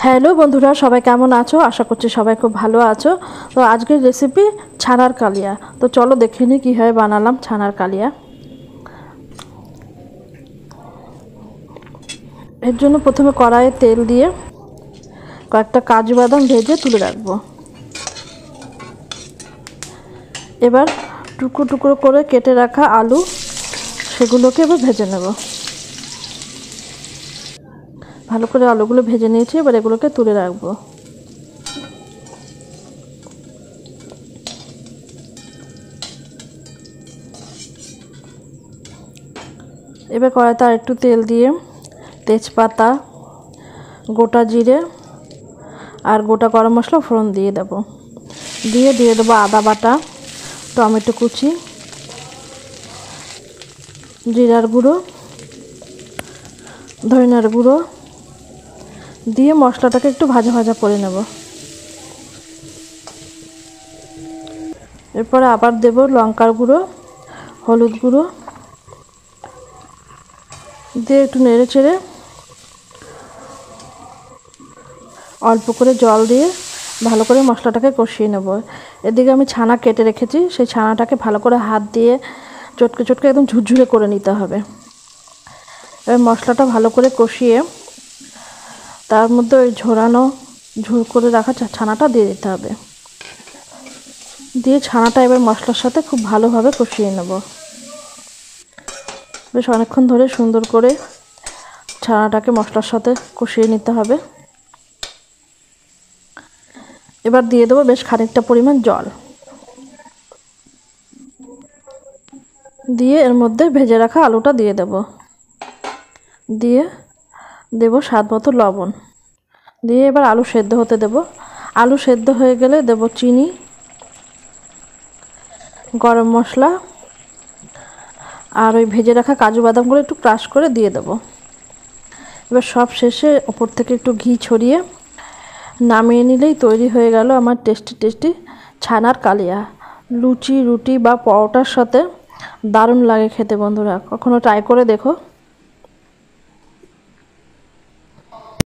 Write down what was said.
Hello বন্ধুরা, সবাই কেমন আছো? আশা করছি সবাই খুব ভালো আছো। তো আজকের রেসিপি ছানার কালিয়া। তো চলো দেখে নিই কীভাবে বানালাম ছানার কালিয়া। এর জন্য প্রথমে কড়াইয়ে তেল দিয়ে কয়েকটা কাজু বাদাম ভেজে তুলে রাখবো। এবার টুকরো টুকরো করে কেটে রাখা আলু, সেগুলোকে এবার ভেজে নেব। ভালো করে আলুগুলো ভেজে নিয়েছি, এবার এগুলোকে তুলে রাখবো। এবার কড়াইতে আর একটু তেল দিয়ে তেজপাতা, গোটা জিরে আর গোটা গরম মশলা ফোড়ন দিয়ে দেবো। দিয়ে দেবো আদা বাটা, টমেটো কুচি, জিরার গুঁড়ো, ধনিয়ার গুঁড়ো দিয়ে মশলাটাকে একটু ভাজা ভাজা করে নেব। এরপরে আবার দেব লঙ্কার গুঁড়ো, হলুদ গুঁড়ো দিয়ে একটু নেড়ে চেড়ে অল্প করে জল দিয়ে ভালো করে মশলাটাকে কষিয়ে নেব। এদিকে আমি ছানা কেটে রেখেছি, সেই ছানাটাকে ভালো করে হাত দিয়ে চটকে চটকে একদম ঝুরঝুরে করে নিতে হবে। এবার মশলাটা ভালো করে কষিয়ে তার মধ্যে ওই ঝোল করে রাখা ছানাটা দিয়ে দিতে হবে। দিয়ে ছানাটা এবার মশলার সাথে খুব ভালোভাবে কষিয়ে নেব। বেশ অনেকক্ষণ ধরে সুন্দর করে ছানাটাকে মশলার সাথে কষিয়ে নিতে হবে। এবার দিয়ে দেবো বেশ খানিকটা পরিমাণ জল, দিয়ে এর মধ্যে ভেজে রাখা আলুটা দিয়ে দেব স্বাদ মতো লবণ দিয়ে এবার আলু সেদ্ধ হতে দেব। আলু সেদ্ধ হয়ে গেলে দেব চিনি, গরম মশলা আর ওই ভেজে রাখা কাজু বাদামগুলো একটু ক্রাশ করে দিয়ে দেব। এবার সব শেষে ওপর থেকে একটু ঘি ছড়িয়ে নামিয়ে নিলেই তৈরি হয়ে গেল আমার টেস্টি টেস্টি ছানার কালিয়া। লুচি, রুটি বা পরোটার সাথে দারুণ লাগে খেতে বন্ধুরা, কখনো ট্রাই করে দেখো।